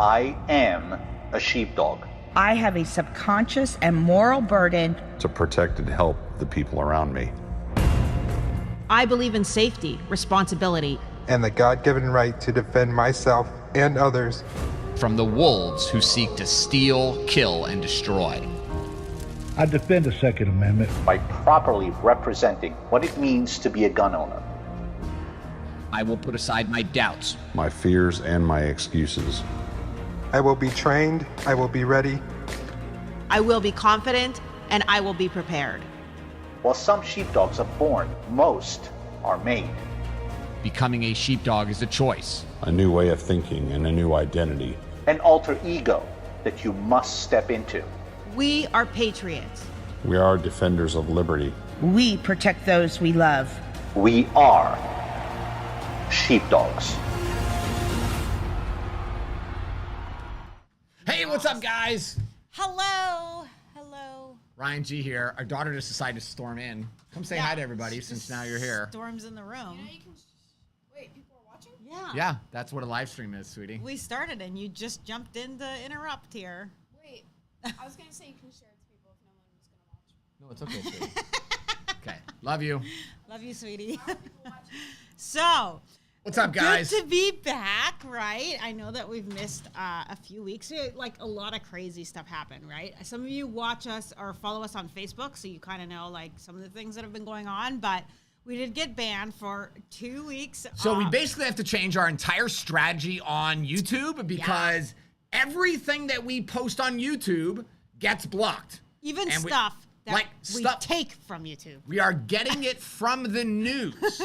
I am a sheepdog. I have a subconscious and moral burden to protect and help the people around me. I believe in safety, responsibility, and the God-given right to defend myself and others from the wolves who seek to steal, kill, and destroy. I defend the Second Amendment by properly representing what it means to be a gun owner. I will put aside my doubts, my fears, and my excuses. I will be trained, I will be ready. I will be confident, and I will be prepared. While some sheepdogs are born, most are made. Becoming a sheepdog is a choice. A new way of thinking and a new identity. An alter ego that you must step into. We are patriots. We are defenders of liberty. We protect those we love. We are sheepdogs. Hey, what's up, guys? Hello. Hello. Ryan G here. Our daughter just decided to storm in. Come say hi to everybody since now you're here. Storm's in the room. You can wait, people are watching? Yeah. Yeah, that's what a live stream is, sweetie. We started and you just jumped in to interrupt here. Wait, I was going to say you can share it to people if no one was going to watch. No, it's okay, sweetie. Okay, love you. Love you, sweetie. So, what's up, guys? Good to be back, right? I know that we've missed a few weeks. Like, a lot of crazy stuff happened, right? Some of you watch us or follow us on Facebook, so you kind of know, like, some of the things that have been going on, but we did get banned for 2 weeks. So we basically have to change our entire strategy on YouTube because everything that we post on YouTube gets blocked. Even stuff that we take from YouTube. We are getting it from the news.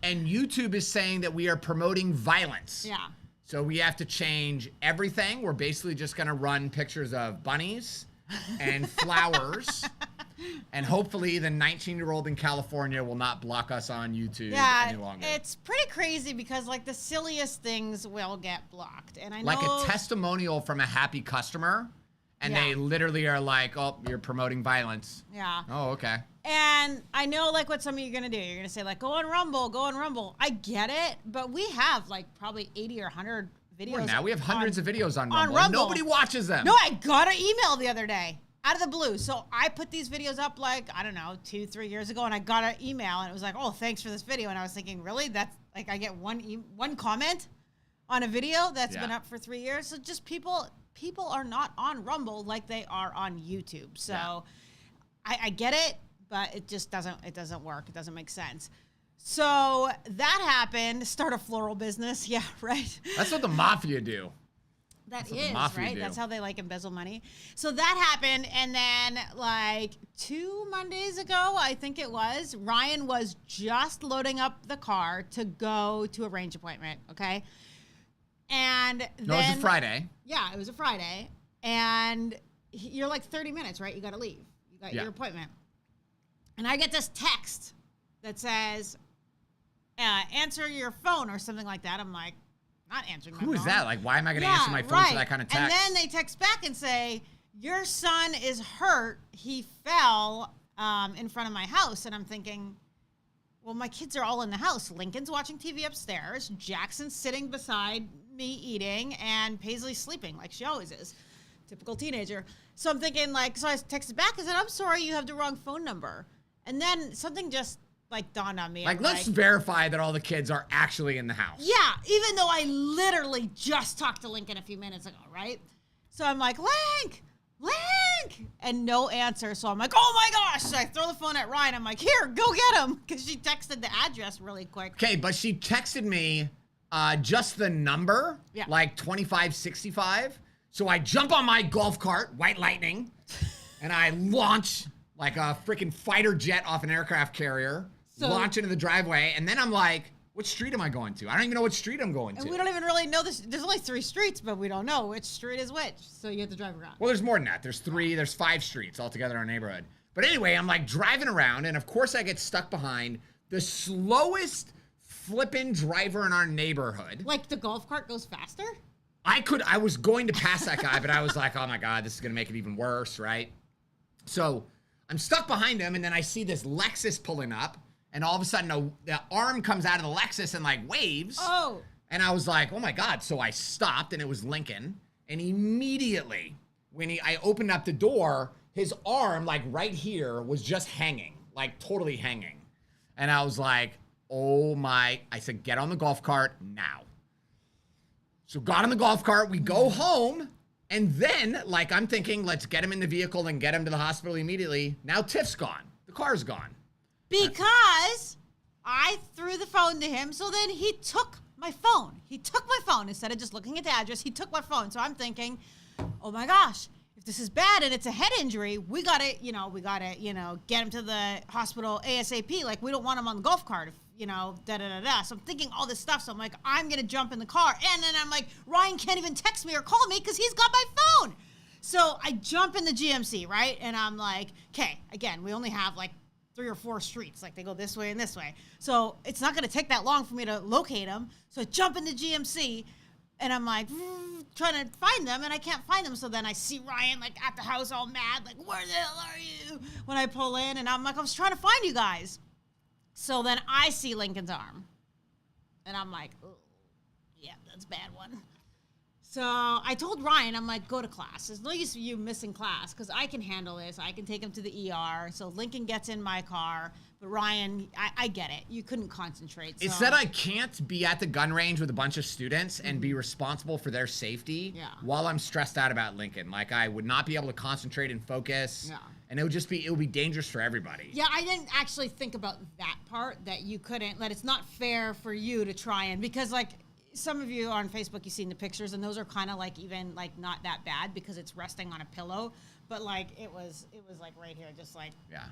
And YouTube is saying that we are promoting violence. Yeah. So we have to change everything. We're basically just going to run pictures of bunnies and flowers. And hopefully the 19-year-old in California will not block us on YouTube any longer. It's pretty crazy because, like, the silliest things will get blocked. And I know... Like a testimonial from a happy customer. And they literally are like, oh, you're promoting violence. Yeah. Oh, okay. And I know, like, what some of you are going to do. You're going to say, like, go on Rumble, go on Rumble. I get it, but we have, like, probably 80 or 100 videos. Now we have hundreds of videos on Rumble. Rumble. Nobody watches them. No, I got an email the other day out of the blue. So I put these videos up, like, I don't know, 2-3 years ago, and I got an email, and it was like, oh, thanks for this video. And I was thinking, really? That's, like, I get one comment on a video that's been up for 3 years? So just people are not on Rumble like they are on YouTube. So I get it, but it just doesn't work. It doesn't make sense. So that happened. Start a floral business. Yeah, right. That's what the mafia do. That is, right? That's how they, like, embezzle money. So that happened, and then, like, 2 Mondays ago, I think it was, Ryan was just loading up the car to go to a range appointment, okay? And then... No, it was a Friday. Yeah, it was a Friday. And you're like 30 minutes, right? You got to leave. You got your appointment. And I get this text that says, answer your phone or something like that. I'm like, not answering my phone. Who is that? Like, why am I going to answer my phone to that kind of text? And then they text back and say, your son is hurt. He fell in front of my house. And I'm thinking... Well, my kids are all in the house. Lincoln's watching TV upstairs. Jackson's sitting beside me eating, and Paisley's sleeping like she always is. Typical teenager. So I'm thinking, like, so I texted back and said, I'm sorry, you have the wrong phone number. And then something just, like, dawned on me. Like, let's verify that all the kids are actually in the house. Yeah, even though I literally just talked to Lincoln a few minutes ago, right? So I'm like, Link! And no answer. So I'm like, oh my gosh. So I throw the phone at Ryan. I'm like, here, go get him. Because she texted the address really quick. Okay, but she texted me just the number, like 2565. So I jump on my golf cart, White Lightning, and I launch like a freaking fighter jet off an aircraft carrier, launch into the driveway. And then I'm like, what street am I going to? I don't even know what street I'm going to. And we don't even really know this. There's only 3 streets, but we don't know which street is which. So you have to drive around. Well, there's more than that. There's 5 streets altogether in our neighborhood. But anyway, I'm like driving around, and of course I get stuck behind the slowest flippin' driver in our neighborhood. Like the golf cart goes faster? I was going to pass that guy, but I was like, oh my God, this is gonna make it even worse, right? So I'm stuck behind him, and then I see this Lexus pulling up. And all of a sudden, the arm comes out of the Lexus and, like, waves. Oh. And I was like, oh, my God. So I stopped, and it was Lincoln. And immediately, when I opened up the door, his arm, like right here, was just hanging, like totally hanging. And I was like, oh my, I said, get on the golf cart now. So got on the golf cart, we go home, and then, like, I'm thinking, let's get him in the vehicle and get him to the hospital immediately. Now Tiff's gone. The car's gone. Because I threw the phone to him, so then he took my phone. He took my phone. Instead of just looking at the address, he took my phone. So I'm thinking, oh my gosh, if this is bad and it's a head injury, we gotta, get him to the hospital ASAP. Like, we don't want him on the golf cart, da-da-da-da. So I'm thinking all this stuff. So I'm like, I'm gonna jump in the car. And then I'm like, Ryan can't even text me or call me because he's got my phone. So I jump in the GMC, right? And I'm like, okay, again, we only have like 3 or 4 streets. Like, they go this way and this way. So it's not going to take that long for me to locate them. So I jump in the GMC, and I'm like, trying to find them, and I can't find them. So then I see Ryan, like, at the house all mad, like, where the hell are you? When I pull in, and I'm like, I was trying to find you guys. So then I see Lincoln's arm. And I'm like, oh, yeah, that's a bad one. So I told Ryan, I'm like, go to class. There's no use of you missing class because I can handle this. I can take him to the ER. So Lincoln gets in my car. But Ryan, I get it. You couldn't concentrate. It said I can't be at the gun range with a bunch of students and be responsible for their safety while I'm stressed out about Lincoln. Like, I would not be able to concentrate and focus. Yeah. And it would be dangerous for everybody. Yeah, I didn't actually think about that part, that you couldn't, that it's not fair for you to try and, because, like, some of you on Facebook, you've seen the pictures, and those are kind of like even like not that bad because it's resting on a pillow. But like it was like right here, just like a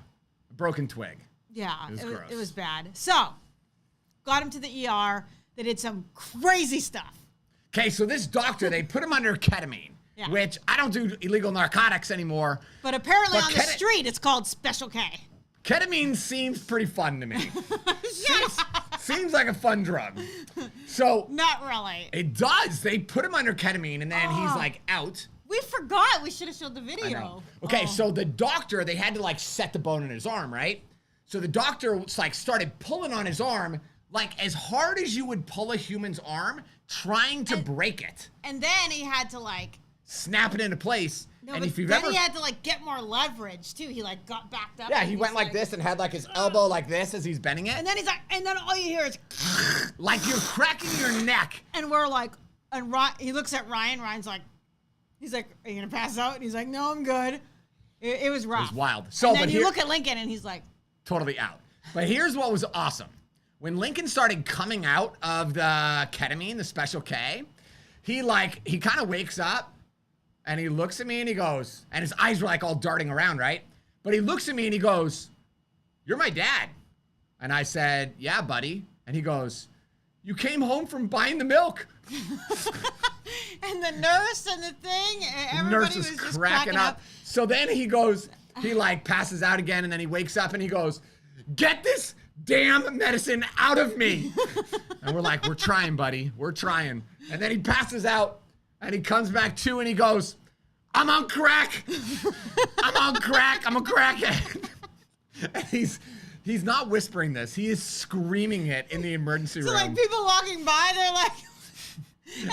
broken twig. Yeah, it was gross. It was bad. So got him to the ER. They did some crazy stuff. Okay, so this doctor, they put him under ketamine, which I don't do illegal narcotics anymore. But apparently on the street, it's called Special K. Ketamine seems pretty fun to me. Seems like a fun drug. So not really. It does. They put him under ketamine, and then he's like out. We forgot. We should have showed the video. Okay, so the doctor, they had to like set the bone in his arm, right? So the doctor like started pulling on his arm like as hard as you would pull a human's arm, trying to break it. And then he had to like snap it into place. No, and if you've ever, he had to like get more leverage too. He like got backed up. Yeah, he went like this and had like his elbow like this as he's bending it. And then he's like, and then all you hear is like you're cracking your neck. And we're like, and he looks at Ryan. Ryan's like, he's like, are you gonna pass out? And he's like, no, I'm good. It was rough. It was wild. So, and then you look at Lincoln and he's like, totally out. But here's what was awesome: when Lincoln started coming out of the ketamine, the Special K, he kind of wakes up. And he looks at me and he goes, and his eyes were like all darting around, right? But he looks at me and he goes, you're my dad. And I said, yeah, buddy. And he goes, you came home from buying the milk. And the nurse and the thing, everybody was just cracking up. So then he goes, he like passes out again, and then he wakes up and he goes, get this damn medicine out of me. And we're like, we're trying, buddy. We're trying. And then he passes out. And he comes back to and he goes, I'm on crack. I'm on crack. I'm a crackhead. And he's not whispering this. He is screaming it in the emergency room. So like people walking by, they're like,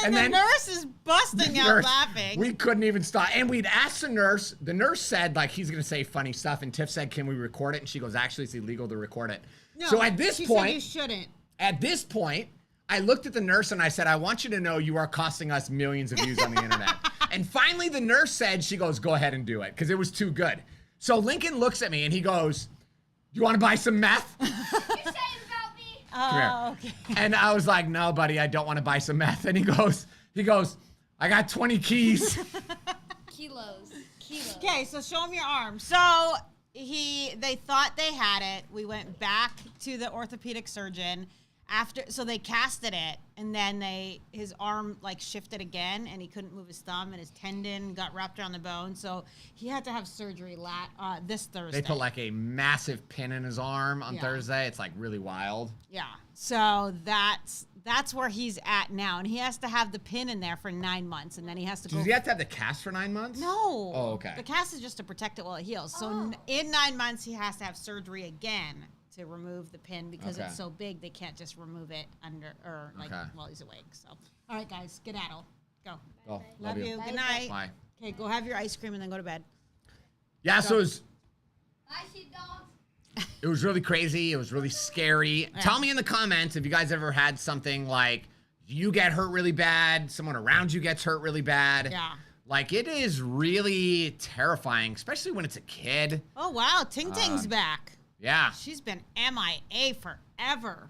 and the nurse is busting out laughing. We couldn't even stop. And we'd asked the nurse. The nurse said like he's going to say funny stuff. And Tiff said, can we record it? And she goes, actually, it's illegal to record it. No, so at this point, said you shouldn't. At this point, I looked at the nurse and I said, I want you to know you are costing us millions of views on the internet. And finally the nurse said, she goes, go ahead and do it, because it was too good. So Lincoln looks at me and he goes, you want to buy some meth? You're saying about me? Oh, okay. And I was like, no, buddy, I don't want to buy some meth. And he goes, I got 20 keys. Kilos. Okay, so show him your arm. So they thought they had it. We went back to the orthopedic surgeon. So they casted it, and then his arm like shifted again, and he couldn't move his thumb, and his tendon got wrapped around the bone. So he had to have surgery this Thursday. They put like a massive pin in his arm on Thursday. It's like really wild. Yeah. So that's where he's at now, and he has to have the pin in there for 9 months, and then he has to go. Does he have to have the cast for 9 months? No. Oh, okay. The cast is just to protect it while it heals. So in 9 months, he has to have surgery again to remove the pin because it's so big they can't just remove it while he's awake. So all right, guys, skedaddle. Go. Go. Go. Love you. Good night. Bye. Okay, go have your ice cream and then go to bed. Yeah, so Bye, sheepdogs. it was really crazy. It was really scary. Yeah. Tell me in the comments if you guys ever had something like you get hurt really bad, someone around you gets hurt really bad. Yeah. Like, it is really terrifying, especially when it's a kid. Oh, wow. Ting Ting's back. Yeah. She's been MIA forever.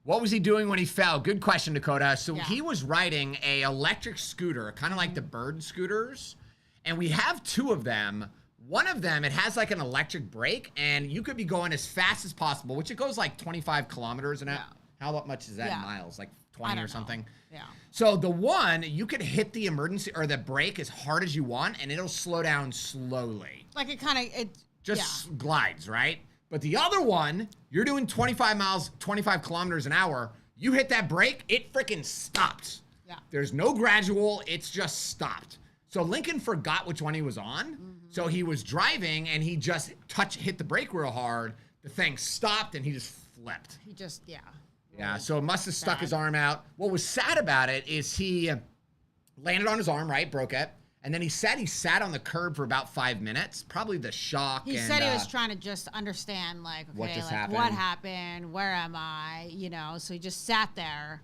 What was he doing when he fell? Good question, Dakota. So Yeah. he was riding a electric scooter, kind of like the bird scooters. And we have two of them. One of them, it has like an electric brake, and you could be going as fast as possible, which it goes like 25 kilometers an hour. How much is that in miles? Like 20 or something? Yeah. So the one, you could hit the emergency or the brake as hard as you want, and it'll slow down slowly. Like it kind of, Just glides, right? But the other one, you're doing 25 kilometers an hour. You hit that brake, it freaking stops. Yeah. There's no gradual, it's just stopped. So Lincoln forgot which one he was on. So he was driving and he just hit the brake real hard. The thing stopped and he just flipped. He just, Yeah, so it must have stuck his arm out. What was sad about it is he landed on his arm, right? Broke it. And then he said he sat on the curb for about 5 minutes. Probably the shock. He said he was trying to just understand, like, okay, what just what happened? Where am I? You know, so he just sat there.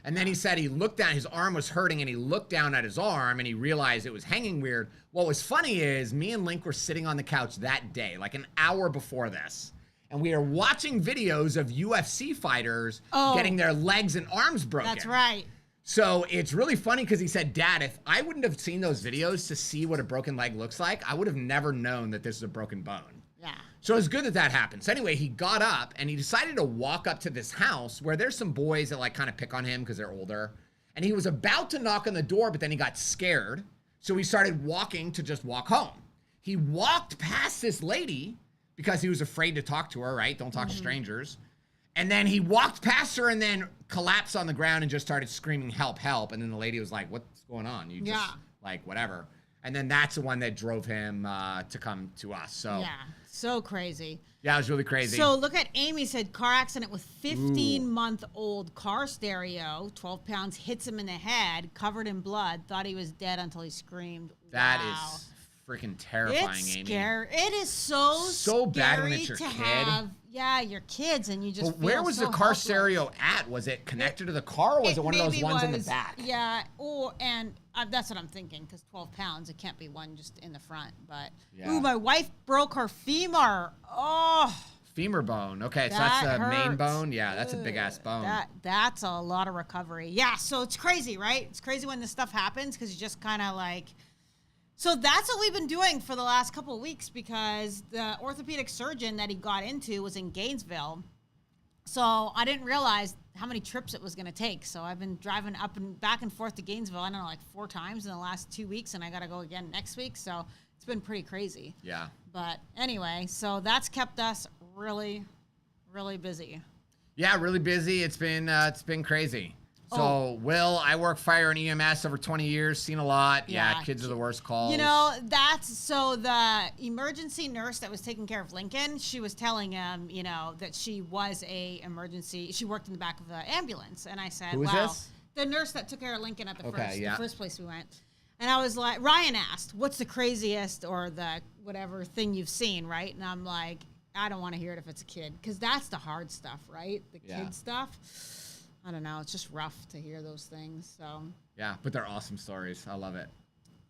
And then he said he looked down, his arm was hurting, and he looked down at his arm, and he realized it was hanging weird. What was funny is me and Link were sitting on the couch that day, like an hour before this. And we are watching videos of UFC fighters getting their legs and arms broken. That's right. So it's really funny because he said, Dad, if I wouldn't have seen those videos to see what a broken leg looks like, I would have never known that this is a broken bone. Yeah. So it's good that that happened. So anyway, he got up and he decided to walk up to this house where there's some boys that like kind of pick on him because they're older. And he was about to knock on the door, but then he got scared. So he started walking to just walk home. He walked past this lady because he was afraid to talk to her, right? Don't talk to strangers. And then he walked past her and then collapsed on the ground and just started screaming, help, help. And then the lady was like, what's going on? You just like, whatever. And then that's the one that drove him to come to us. So yeah, so crazy. Yeah, it was really crazy. So look at Amy said car accident with 15-month-old car stereo, 12 pounds, hits him in the head, covered in blood, thought he was dead until he screamed. That wow. is freaking terrifying, it's Amy. Scary. It is so bad when scary it's your to kid. have, your kids, and you just But where feel was so the car helpless. stereo at? Was it connected to the car, or was it one of those maybe ones in the was- back? Yeah, and that's what I'm thinking, because 12 pounds, it can't be one just in the front. But, ooh, my wife broke her femur. Oh, Femur bone. Okay, so that that's the main hurts. bone. Yeah, that's a big-ass bone. That's a lot of recovery. Yeah, so it's crazy, right? It's crazy when this stuff happens, because you just kind of like... So that's what we've been doing for the last couple of weeks, because the orthopedic surgeon that he got into was in Gainesville. So I didn't realize how many trips it was going to take. So I've been driving up and back and forth to Gainesville, I don't know, like 4 times in the last 2 weeks, and I got to go again next week. So it's been pretty crazy. Yeah. But anyway, so that's kept us really, really busy. Yeah, really busy. It's been crazy. So, Will, I work fire and EMS over 20 years, seen a lot. Yeah, kids are the worst calls. You know, so the emergency nurse that was taking care of Lincoln, she was telling him, you know, that she was she worked in the back of the ambulance. And I said, Who is this? The nurse that took care of Lincoln at the first place we went. And I was like, Ryan asked, what's the craziest or the whatever thing you've seen, right? And I'm like, I don't want to hear it if it's a kid, because that's the hard stuff, right? The kid stuff. I don't know. It's just rough to hear those things. So Yeah, but they're awesome stories. I love it.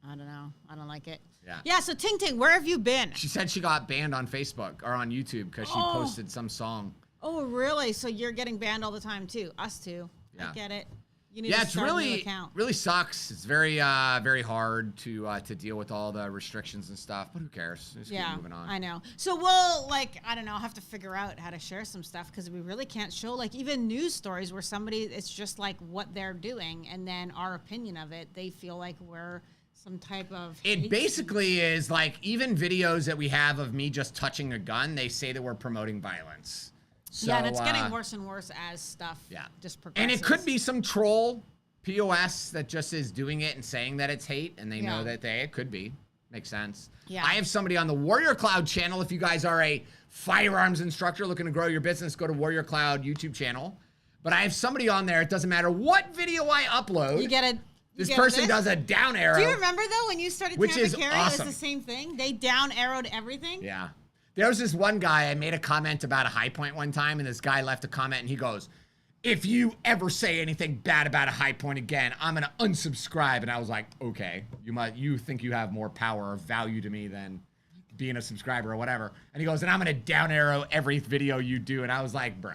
I don't know. I don't like it. Yeah. Yeah. So Ting Ting, where have you been? She said she got banned on Facebook or on YouTube because she posted some song. Oh, really? So you're getting banned all the time too? Us too. Yeah. I get it. You need to It's start a new account. really sucks. It's very very hard to deal with all the restrictions and stuff. But who cares? Just keep moving on. I know. So we'll have to figure out how to share some stuff, because we really can't show like even news stories where somebody, it's just like what they're doing, and then our opinion of it, they feel like we're some type of. It basically is like even videos that we have of me just touching a gun, they say that we're promoting violence. So, and it's getting worse and worse as stuff just progresses. And it could be some troll POS that just is doing it and saying that it's hate, and they know that it could be. Makes sense. Yeah. I have somebody on the Warrior Cloud channel. If you guys are a firearms instructor looking to grow your business, go to Warrior Cloud YouTube channel. But I have somebody on there. It doesn't matter what video I upload. You get This get person this? does a down arrow. Do you remember though when you started Which Tampa is Carey? awesome. It was the same thing. They down arrowed everything. Yeah. There was this one guy, I made a comment about a high point one time, and this guy left a comment, and he goes, if you ever say anything bad about a high point again, I'm going to unsubscribe. And I was like, okay, you think you have more power or value to me than being a subscriber or whatever. And he goes, and I'm going to down arrow every video you do. And I was like, bro,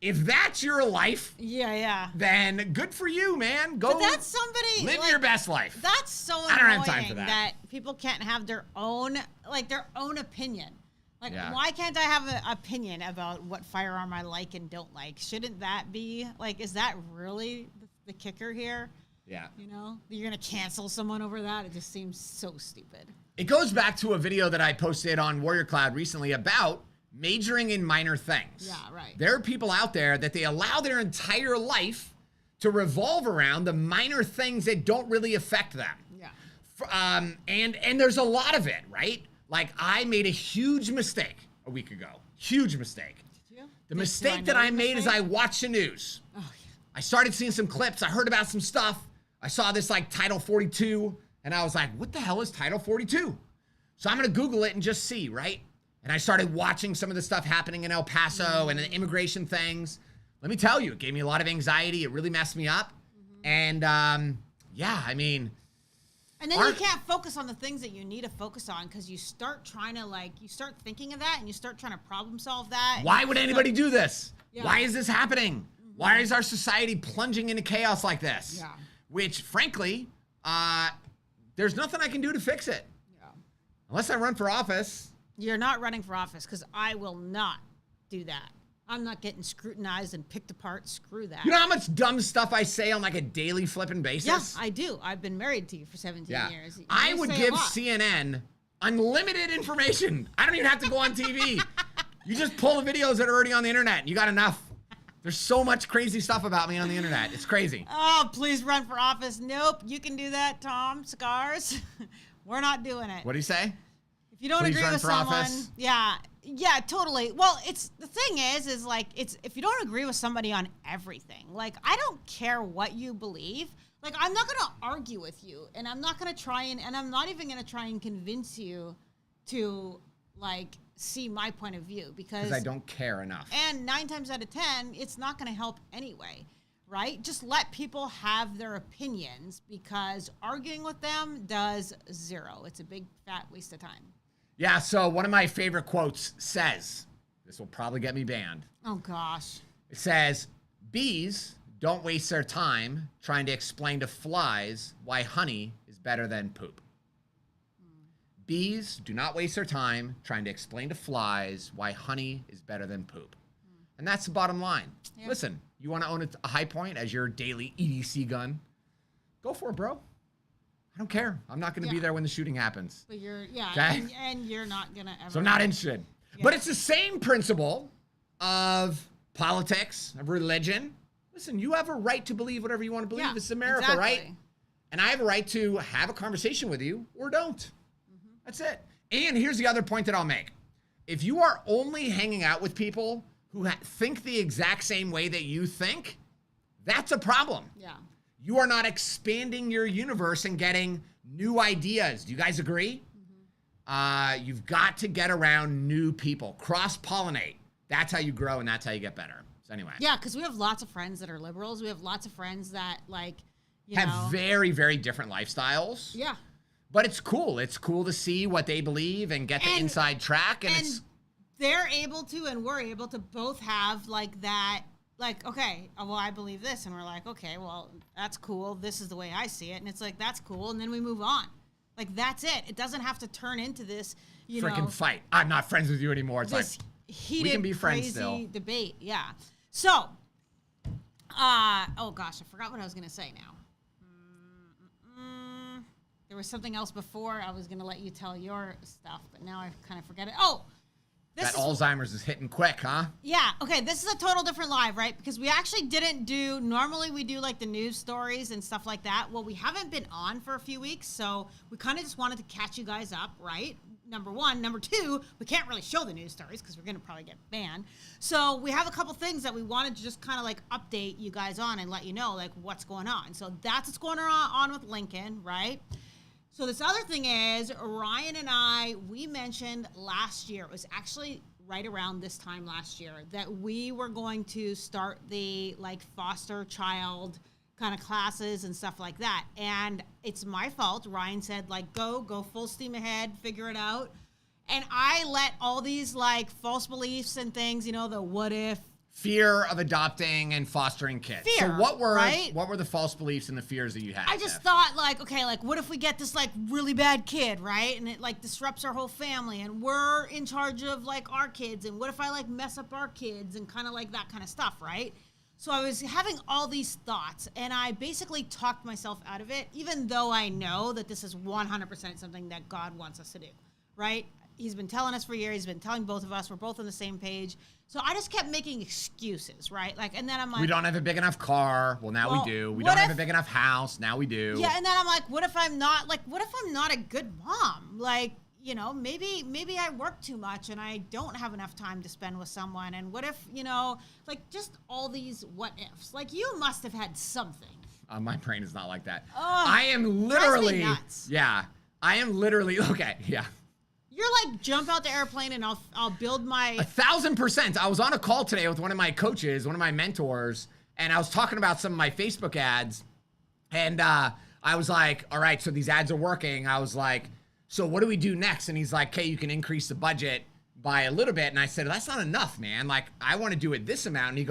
if that's your life, yeah, then good for you, man. Go but that's somebody live like, your best life. That's so annoying I don't have time for that. people can't have their own opinion. Like, Yeah. why can't I have an opinion about what firearm I like and don't like? Shouldn't that be, like, is that really the kicker here? Yeah. You know? You're going to cancel someone over that? It just seems so stupid. It goes back to a video that I posted on Warrior Cloud recently about majoring in minor things. Yeah, right. There are people out there that they allow their entire life to revolve around the minor things that don't really affect them. Yeah. And there's a lot of it, right? Like, I made a huge mistake a week ago. Huge mistake. Did you? The mistake that I made is I watched the news. Oh, yeah. I started seeing some clips. I heard about some stuff. I saw this like Title 42, and I was like, what the hell is Title 42? So I'm going to Google it and just see, right? And I started watching some of the stuff happening in El Paso and the immigration things. Let me tell you, it gave me a lot of anxiety. It really messed me up. And yeah, I mean... And then you can't focus on the things that you need to focus on because you start trying to, like, you start thinking of that and you start trying to problem solve that. Why would anybody do this? Yeah. Why is this happening? Why is our society plunging into chaos like this? Yeah. Which, frankly, there's nothing I can do to fix it. Yeah. Unless I run for office. You're not running for office because I will not do that. I'm not getting scrutinized and picked apart. Screw that. You know how much dumb stuff I say on like a daily flipping basis? Yeah, I do. I've been married to you for 17 years. I You would say a give lot. CNN unlimited information. I don't even have to go on TV. You just pull the videos that are already on the internet. You got enough. There's so much crazy stuff about me on the internet. It's crazy. Oh, please run for office. Nope, you can do that, Tom. Scars. We're not doing it. What do you say? If you don't Please agree run with for someone, office? yeah, totally. Well, it's the thing is like if you don't agree with somebody on everything, like I don't care what you believe. Like I'm not gonna argue with you, and I'm not gonna try and I'm not even gonna try and convince you to like see my point of view because I don't care enough. And 9 times out of 10, it's not gonna help anyway. Right? Just let people have their opinions because arguing with them does zero. It's a big fat waste of time. Yeah, so one of my favorite quotes says, this will probably get me banned. Oh, gosh. It says, bees don't waste their time trying to explain to flies why honey is better than poop. Bees do not waste their time trying to explain to flies why honey is better than poop. And that's the bottom line. Yep. Listen, you want to own a high point as your daily EDC gun? Go for it, bro. I don't care. I'm not going to be there when the shooting happens. But you're, Okay? and you're not going to ever. So I'm not interested. Yeah. But it's the same principle of politics, of religion. Listen, you have a right to believe whatever you want to believe. Yeah, This is America, exactly. right? And I have a right to have a conversation with you or don't. That's it. And here's the other point that I'll make. If you are only hanging out with people who think the exact same way that you think, that's a problem. Yeah. You are not expanding your universe and getting new ideas. Do you guys agree? You've got to get around new people. Cross-pollinate. That's how you grow and that's how you get better. So anyway. Yeah, because we have lots of friends that are liberals. We have lots of friends that, like, you have know. very, very different lifestyles. Yeah. But it's cool. It's cool to see what they believe and get the inside track. And it's... they're able to and we're able to both have, like, that... Like, okay, well, I believe this. And we're like, okay, well, that's cool. This is the way I see it. And it's like, that's cool. And then we move on. Like, that's it. It doesn't have to turn into this, you know. Freaking fight. I'm not friends with you anymore. It's this like, heated, we can be friends crazy still. debate. Yeah. So, oh gosh, I forgot what I was going to say now. There was something else before. I was going to let you tell your stuff, but now I kind of forget it. Oh, That Alzheimer's is hitting quick, huh? Yeah. Okay. This is a total different live, right? Because we actually didn't do, normally we do like the news stories and stuff like that. Well, we haven't been on for a few weeks, so we kind of just wanted to catch you guys up, right? number one. Number two, we can't really show the news stories because we're going to probably get banned. So we have a couple things that we wanted to just kind of like update you guys on and let you know like what's going on. So that's what's going on with Lincoln, right? So this other thing is Ryan and I, we mentioned last year, it was actually right around this time last year, that we were going to start the like foster child kind of classes and stuff like that. And it's my fault. Ryan said, like, go full steam ahead, figure it out. And I let all these like false beliefs and things, you know, the what if. Fear of adopting and fostering kids. Fear, so what were the false beliefs and the fears that you had? I just thought like, okay, like what if we get this like really bad kid, right? And it like disrupts our whole family and we're in charge of like our kids. And what if I like mess up our kids and kind of like that kind of stuff, right? So I was having all these thoughts and I basically talked myself out of it, even though I know that this is 100% something that God wants us to do, right? He's been telling us for years. He's been telling both of us. We're both on the same page. So I just kept making excuses, right? Like, and then I'm like, we don't have a big enough car. Well, now we do. We don't have a big enough house. Now we do. Yeah, and then I'm like, what if I'm not a good mom? Like, you know, maybe I work too much and I don't have enough time to spend with someone. And what if, you know, like just all these what ifs. Like you must have had something. My brain is not like that. Oh, I am literally nuts. Yeah. I am literally okay. Yeah. You're like, jump out the airplane and I'll build my 1,000%. I was on a call today with one of my coaches, one of my mentors, and I was talking about some of my Facebook ads. And I was like, all right, so these ads are working. I was like, so what do we do next? And he's like, okay, you can increase the budget by a little bit. And I said, that's not enough, man. Like, I want to do it this amount. And he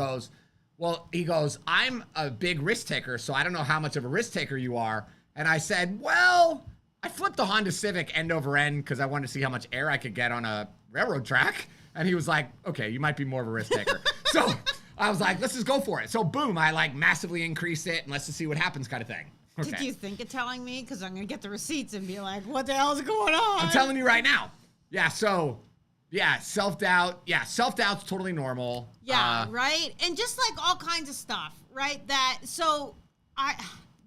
goes, I'm a big risk taker, so I don't know how much of a risk taker you are. And I said, well, I flipped the Honda Civic end over end because I wanted to see how much air I could get on a railroad track. And he was like, okay, you might be more of a risk taker. So I was like, let's just go for it. So boom, I like massively increased it and let's just see what happens kind of thing. Okay. Did you think of telling me? Because I'm going to get the receipts and be like, what the hell is going on? I'm telling you right now. Yeah, so, yeah, self-doubt. Yeah, self-doubt's totally normal. Yeah, right? And just like all kinds of stuff, right? That, so I,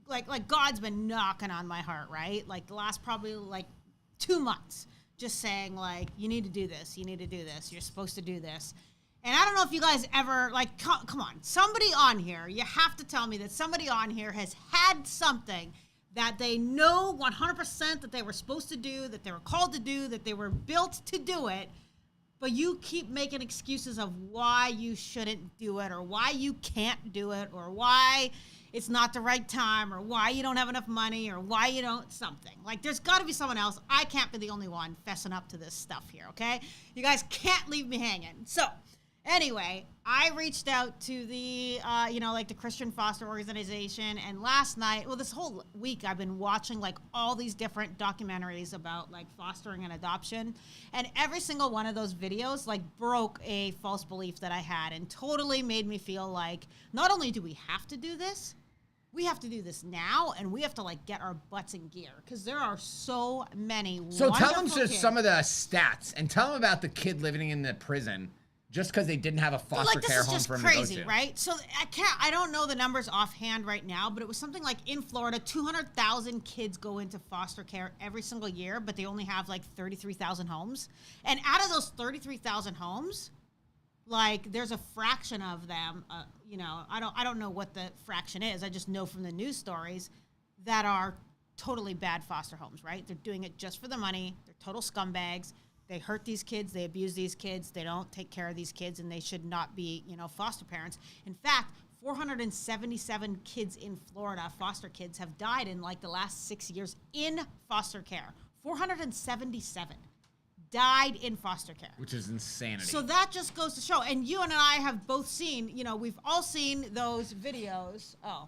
like God's been knocking on my heart, right? Like the last probably like 2 months, just saying like, you need to do this. You need to do this. You're supposed to do this. And I don't know if you guys ever, like, come on, somebody on here, you have to tell me that somebody on here has had something that they know 100% that they were supposed to do, that they were called to do, that they were built to do it, but you keep making excuses of why you shouldn't do it or why you can't do it or why it's not the right time or why you don't have enough money or why you don't something. Like, there's got to be someone else. I can't be the only one fessing up to this stuff here, okay? You guys can't leave me hanging. So anyway, I reached out to the, like the Christian Foster Organization, and last night, well, this whole week, I've been watching like all these different documentaries about like fostering and adoption, and every single one of those videos like broke a false belief that I had and totally made me feel like not only do we have to do this, we have to do this now, and we have to like get our butts in gear because there are so many. So tell them kids. some of the stats and tell them about the kid living in the prison. Just because they didn't have a foster care home for him to go to. This is just crazy, right? So I don't know the numbers offhand right now, but it was something like in Florida, 200,000 kids go into foster care every single year, but they only have like 33,000 homes. And out of those 33,000 homes, like there's a fraction of them, I don't know what the fraction is. I just know from the news stories that are totally bad foster homes, right? They're doing it just for the money. They're total scumbags. They hurt these kids, they abuse these kids, they don't take care of these kids, and they should not be, foster parents. In fact, 477 kids in Florida, foster kids, have died in like the last 6 years in foster care. 477 died in foster care. Which is insanity. So that just goes to show, and you and I have both seen, we've all seen those videos. Oh,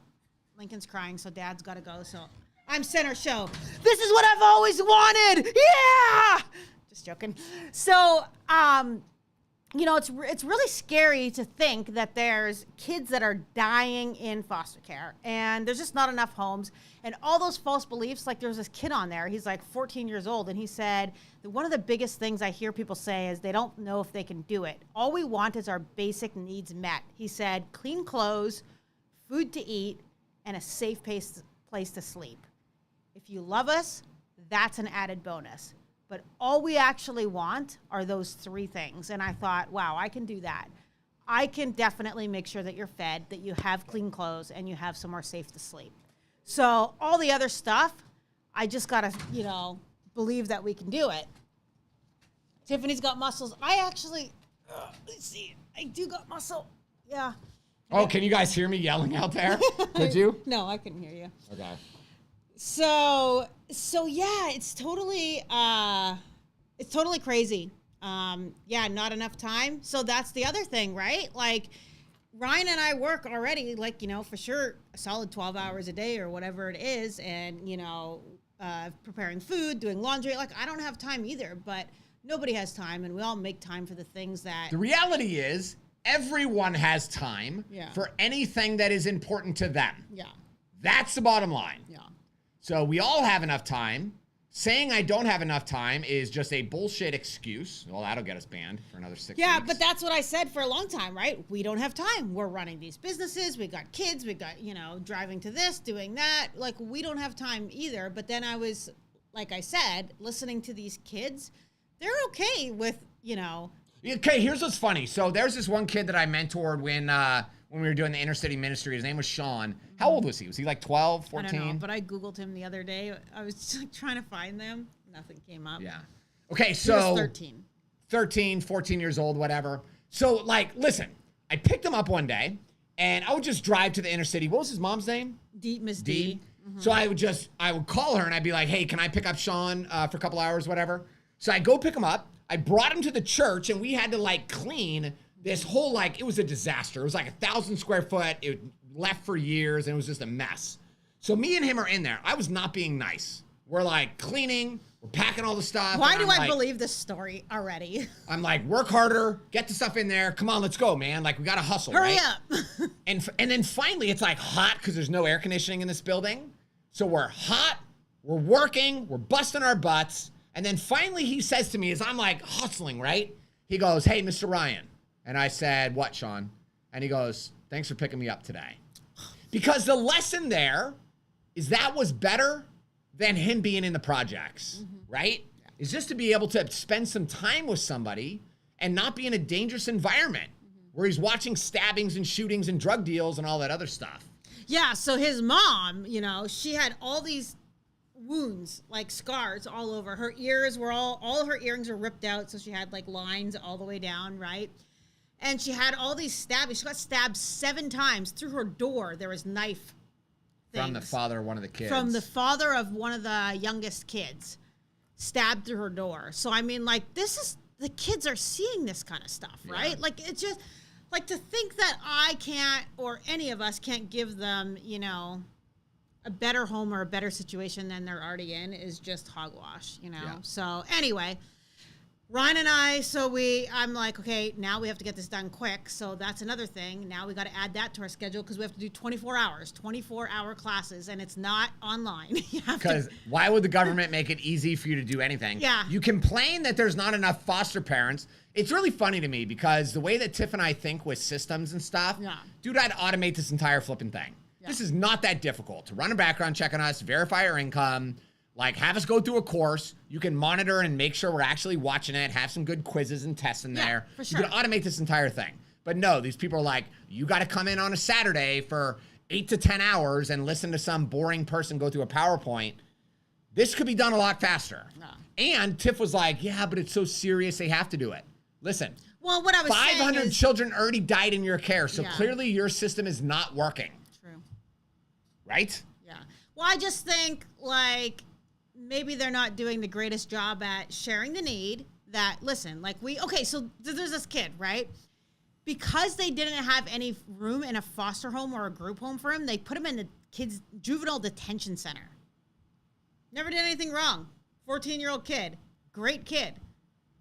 Lincoln's crying, so Dad's got to go, so I'm center show. This is what I've always wanted, yeah! Just joking. So, it's really scary to think that there's kids that are dying in foster care and there's just not enough homes and all those false beliefs. Like there's this kid on there, he's like 14 years old, and he said that one of the biggest things I hear people say is they don't know if they can do it. All we want is our basic needs met. He said clean clothes, food to eat, and a safe place to sleep. If you love us, that's an added bonus. But all we actually want are those 3 things. And I thought, wow, I can do that. I can definitely make sure that you're fed, that you have clean clothes, and you have somewhere safe to sleep. So all the other stuff, I just got to, believe that we can do it. Tiffany's got muscles. I actually, let's see, I do got muscle. Yeah. Oh, can you guys hear me yelling out there? Did you? No, I couldn't hear you. Okay. So yeah, it's totally crazy. Yeah, not enough time. So that's the other thing, right? Like Ryan and I work already, like, for sure a solid 12 hours a day or whatever it is. And, preparing food, doing laundry. Like I don't have time either, but nobody has time, and we all make time for the things that. The reality is everyone has time for anything that is important to them. Yeah. That's the bottom line. Yeah. So we all have enough time. Saying I don't have enough time is just a bullshit excuse. Well, that'll get us banned for another 6 weeks. Yeah, but that's what I said for a long time, right? We don't have time. We're running these businesses. We got kids. We got, driving to this, doing that. Like, we don't have time either. But then I was, like I said, listening to these kids. They're okay with, Okay, here's what's funny. So there's this one kid that I mentored when we were doing the inner city ministry. His name was Sean. How old was he? Was he like 12, 14? I don't know, but I Googled him the other day. I was just trying to find them. Nothing came up. Yeah. Okay, so. He was 13. 13, 14 years old, whatever. So, like, listen, I picked him up one day, and I would just drive to the inner city. What was his mom's name? Miss D. So I would call her, and I'd be like, hey, can I pick up Sean for a couple hours, whatever? So I go pick him up. I brought him to the church, and we had to, like, clean this whole, like, it was a disaster. It was like 1,000 square foot. It left for years, and it was just a mess. So me and him are in there. I was not being nice. We're, like, cleaning. We're packing all the stuff. Why do I believe this story already? I'm like, work harder, get the stuff in there. Come on, let's go, man. Like, we got to hustle, Hurry right? up. and then finally, it's like hot because there's no air conditioning in this building. So we're hot, we're working, we're busting our butts. And then finally he says to me, as I'm like hustling, right? He goes, hey, Mr. Ryan. And I said, what, Sean? And he goes, thanks for picking me up today. Because the lesson there is that was better than him being in the projects, right? Yeah. Is just to be able to spend some time with somebody and not be in a dangerous environment where he's watching stabbings and shootings and drug deals and all that other stuff. Yeah, so his mom, she had all these wounds, like scars all over. Her ears were all her earrings were ripped out, so she had like lines all the way down, right? And she had all these stabbings. She got stabbed 7 times through her door. There was knife things. From the father of one of the kids. From the father of one of the youngest kids, stabbed through her door. So, I mean, like, the kids are seeing this kind of stuff, right? Yeah. Like, it's just, like, to think that I can't, or any of us can't give them, a better home or a better situation than they're already in is just hogwash, Yeah. So, anyway, Ryan and I'm like, okay, now we have to get this done quick. So that's another thing. Now we got to add that to our schedule because we have to do 24-hour classes, and it's not online. Because why would the government make it easy for you to do anything? Yeah. You complain that there's not enough foster parents. It's really funny to me because the way that Tiff and I think with systems and stuff, dude, I'd automate this entire flipping thing. Yeah. This is not that difficult to run a background check on us, verify our income, like have us go through a course. You can monitor and make sure we're actually watching it, have some good quizzes and tests in there. For sure. You can automate this entire thing. But no, these people are like, you got to come in on a Saturday for 8 to 10 hours and listen to some boring person go through a PowerPoint. This could be done a lot faster. No. And Tiff was like, yeah, but it's so serious they have to do it. Listen. Well, what I was 500 children already died in your care, so clearly your system is not working. True. Right? Yeah. Well, I just think, like, maybe they're not doing the greatest job at sharing the need that, listen, like so there's this kid, right? Because they didn't have any room in a foster home or a group home for him, they put him in the kids' juvenile detention center. Never did anything wrong. 14-year-old kid. Great kid.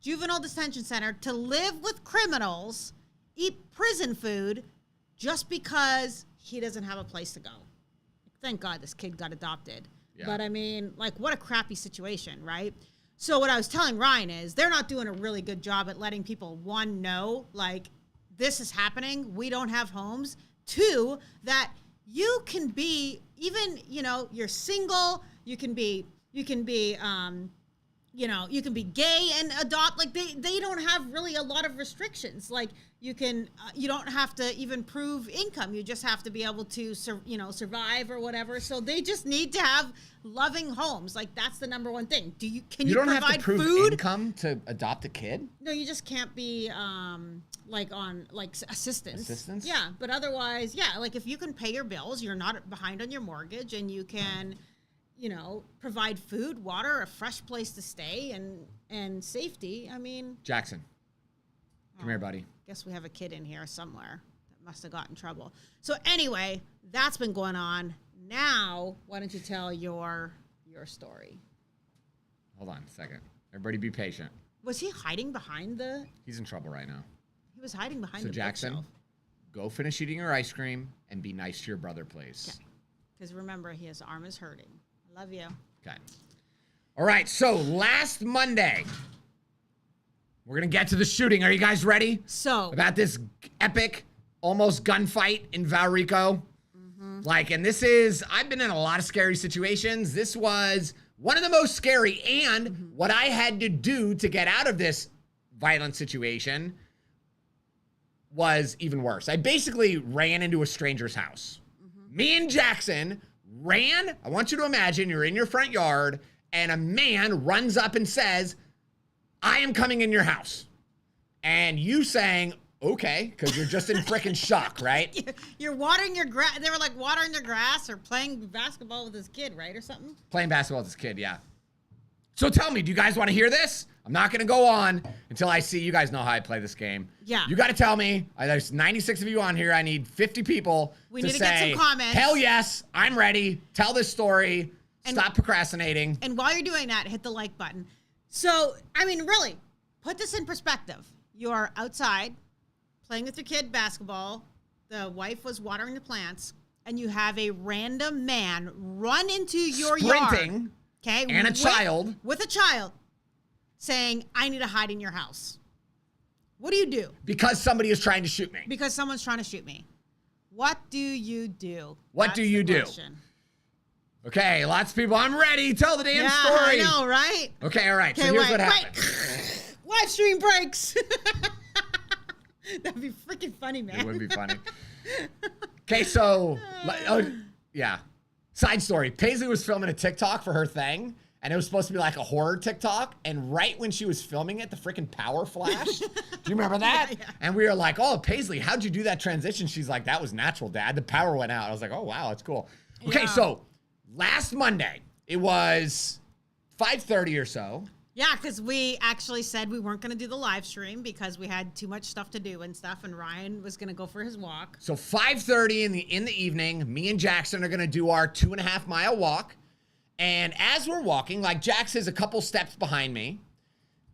Juvenile detention center to live with criminals, eat prison food, just because he doesn't have a place to go. Thank God this kid got adopted. Yeah. But I mean, like, what a crappy situation, right? So what I was telling Ryan is they're not doing a really good job at letting people, 1, know, like, this is happening. We don't have homes. 2, that you can be, even, you're single. You can be you can be gay and adopt. Like they don't have really a lot of restrictions. Like you don't have to even prove income. You just have to be able to, survive or whatever. So they just need to have loving homes. Like that's the number one thing. Can you don't provide have to prove food? income to adopt a kid? No, you just can't be on assistance. Assistance? Yeah, but otherwise, yeah. Like if you can pay your bills, you're not behind on your mortgage, and you can, provide food, water, a fresh place to stay, and safety. I mean, Jackson, come here, buddy. Guess we have a kid in here somewhere that must have gotten in trouble. So anyway, that's been going on. Now, why don't you tell your story? Hold on a second. Everybody be patient. Was he hiding behind the... He's in trouble right now. He was hiding behind the Jackson, bookshelf. go finish eating your ice cream and be nice to your brother, please. Okay. Because remember, his arm is hurting. I love you. Okay. All right, so last Monday, we're going to get to the shooting. Are you guys ready? So. About this epic, almost gunfight in Valrico. Mm-hmm. And I've been in a lot of scary situations. This was one of the most scary, and what I had to do to get out of this violent situation was even worse. I basically ran into a stranger's house. Mm-hmm. Me and Jackson ran. I want you to imagine you're in your front yard, and a man runs up and says, I am coming in your house. And you saying, okay, because you're just in freaking shock, right? You're watering your grass. They were like watering their grass or playing basketball with his kid, right? Or something? Playing basketball with his kid, yeah. So tell me, do you guys want to hear this? I'm not going to go on until I see you guys know how I play this game. Yeah. You got to tell me. There's 96 of you on here. I need 50 people we to need to say, get some comments. Hell yes, I'm ready. Tell this story. Stop procrastinating. And while you're doing that, hit the like button. So, I mean, really, put this in perspective. You're outside playing with your kid basketball. The wife was watering the plants. And you have a random man run into your Sprinting, yard. Okay. And a child. With a child. Saying, I need to hide in your house. What do you do? Because somebody is trying to shoot me. Because someone's trying to shoot me. What do you do? What do you do? Okay, lots of people. I'm ready. Tell the damn story. I know, right? Okay, all right. So here's what happened. Live stream breaks. That'd be freaking funny, man. It would be funny. Okay, so, yeah. Side story. Paisley was filming a TikTok for her thing, and it was supposed to be like a horror TikTok, and right when she was filming it, the freaking power flashed. Do you remember that? Yeah. And we were like, oh, Paisley, how'd you do that transition? She's like, that was natural, Dad. The power went out. I was like, oh, wow, that's cool. Okay, so last Monday, it was 5:30 or so. Yeah, because we actually said we weren't going to do the live stream because we had too much stuff to do and stuff, and Ryan was going to go for his walk. So 5:30 in the evening, me and Jackson are going to do our 2.5 mile walk. And as we're walking, like Jax is a couple steps behind me,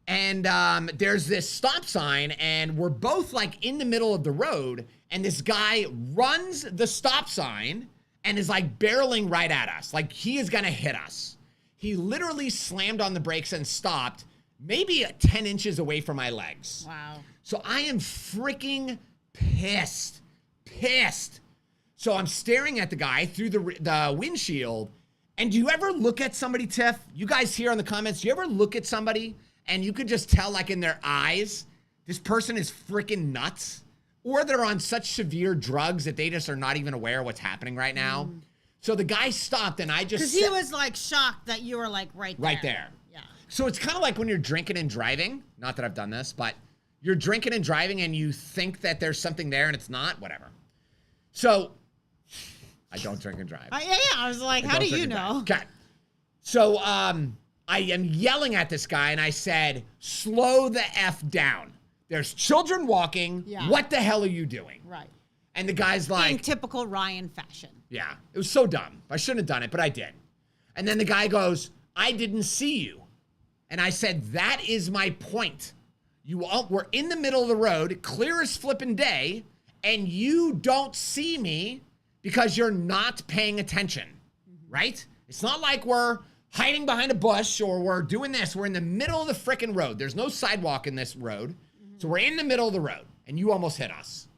and there's this stop sign, and we're both like in the middle of the road, and this guy runs the stop sign and is like barreling right at us. Like he is going to hit us. He literally slammed on the brakes and stopped maybe 10 inches away from my legs. Wow. So I am freaking pissed. So I'm staring at the guy through the windshield. And do you ever look at somebody, Tiff? You guys here in the comments, do you ever look at somebody and you could just tell like in their eyes, this person is freaking nuts? Or they're on such severe drugs that they just are not even aware of what's happening right now. So the guy stopped and I just... Because he was like shocked that you were like right there. Right there. Yeah. So it's kind of like when you're drinking and driving. Not that I've done this, but you're drinking and driving and you think that there's something there and it's not. Whatever. So I don't drink and drive. Yeah. I was like, how do you know? Okay. So I am yelling at this guy and I said, slow the F down. There's children walking. Yeah. What the hell are you doing? Right. And the guy's like... In typical Ryan fashion. Yeah. It was so dumb. I shouldn't have done it, but I did. And then the guy goes, I didn't see you. And I said, that is my point. We're in the middle of the road, clear as flippin' day, and you don't see me because you're not paying attention, right? It's not like we're hiding behind a bush or we're doing this. We're in the middle of the frickin' road. There's no sidewalk in this road. So we're in the middle of the road, and you almost hit us.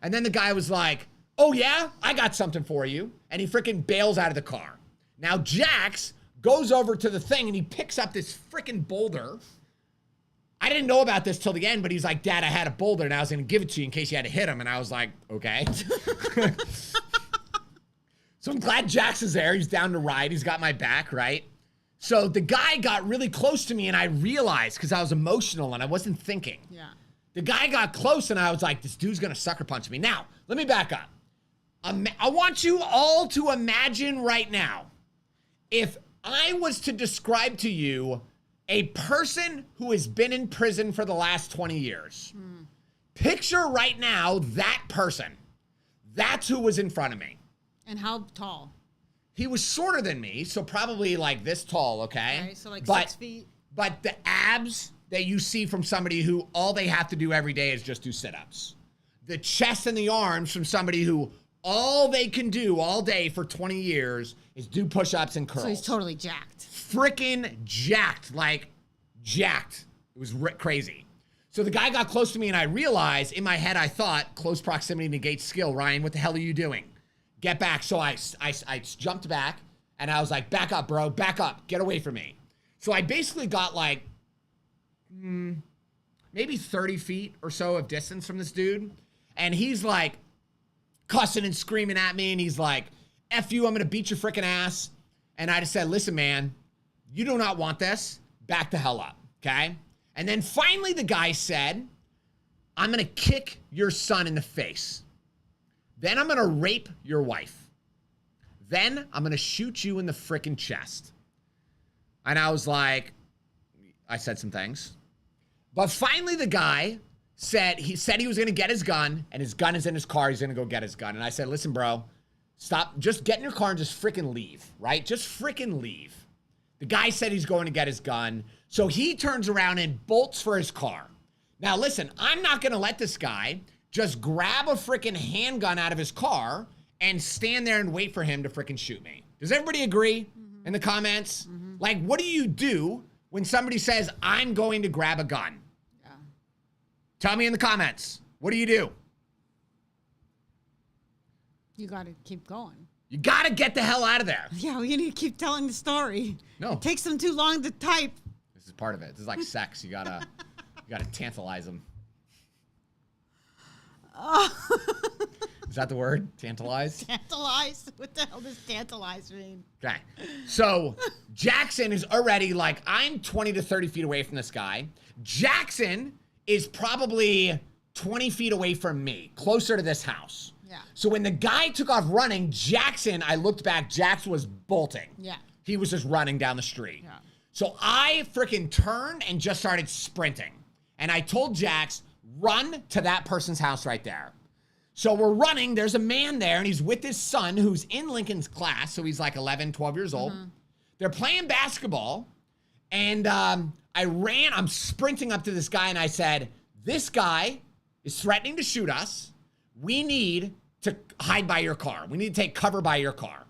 And then the guy was like, oh yeah, I got something for you. And he freaking bails out of the car. Now Jax goes over to the thing and he picks up this freaking boulder. I didn't know about this till the end, but he's like, Dad, I had a boulder and I was going to give it to you in case you had to hit him. And I was like, okay. So I'm glad Jax is there. He's down to ride. He's got my back, right? So the guy got really close to me and I realized, because I was emotional and I wasn't thinking. Yeah. The guy got close and I was like, this dude's going to sucker punch me. Now, let me back up. I want you all to imagine right now, if I was to describe to you a person who has been in prison for the last 20 years. Picture right now that person. That's who was in front of me. And how tall? He was shorter than me, so probably like this tall, okay? Okay, so like 6 feet. But the abs that you see from somebody who all they have to do every day is just do sit-ups. The chest and the arms from somebody who all they can do all day for 20 years is do push-ups and curls. So he's totally jacked. Freaking jacked, like jacked. It was crazy. So the guy got close to me and I realized, in my head I thought, close proximity negates skill. Ryan, what the hell are you doing? Get back. So I jumped back and I was like, back up, bro, back up, get away from me. So I basically got like maybe 30 feet or so of distance from this dude. And he's like cussing and screaming at me and he's like, F you, I'm gonna beat your freaking ass. And I just said, listen, man, you do not want this. Back the hell up, okay? And then finally the guy said, I'm gonna kick your son in the face. Then I'm gonna rape your wife. Then I'm gonna shoot you in the freaking chest. And I was like, I said some things. But finally the guy said he was gonna get his gun and his gun is in his car. He's gonna go get his gun. And I said, listen, bro, stop, just get in your car and just freaking leave, right? Just freaking leave. The guy said he's going to get his gun. So he turns around and bolts for his car. Now listen, I'm not gonna let this guy just grab a freaking handgun out of his car and stand there and wait for him to freaking shoot me. Does everybody agree in the comments? Like, what do you do when somebody says, I'm going to grab a gun? Yeah. Tell me in the comments. What do you do? You got to keep going. You got to get the hell out of there. Yeah, well, you need to keep telling the story. No. It takes them too long to type. This is part of it. This is like sex. You gotta tantalize them. Is that the word? Tantalize? Tantalize? What the hell does tantalize mean? Okay. So Jackson is already like, I'm 20 to 30 feet away from this guy. Jackson is probably 20 feet away from me, closer to this house. Yeah. So when the guy took off running, Jackson, I looked back, Jax was bolting. Yeah. He was just running down the street. Yeah. So I freaking turned and just started sprinting. And I told Jax, run to that person's house right there. So we're running. There's a man there, and he's with his son who's in Lincoln's class. So he's like 11, 12 years old. They're playing basketball. And I'm sprinting up to this guy, and I said, this guy is threatening to shoot us. We need to hide by your car. We need to take cover by your car.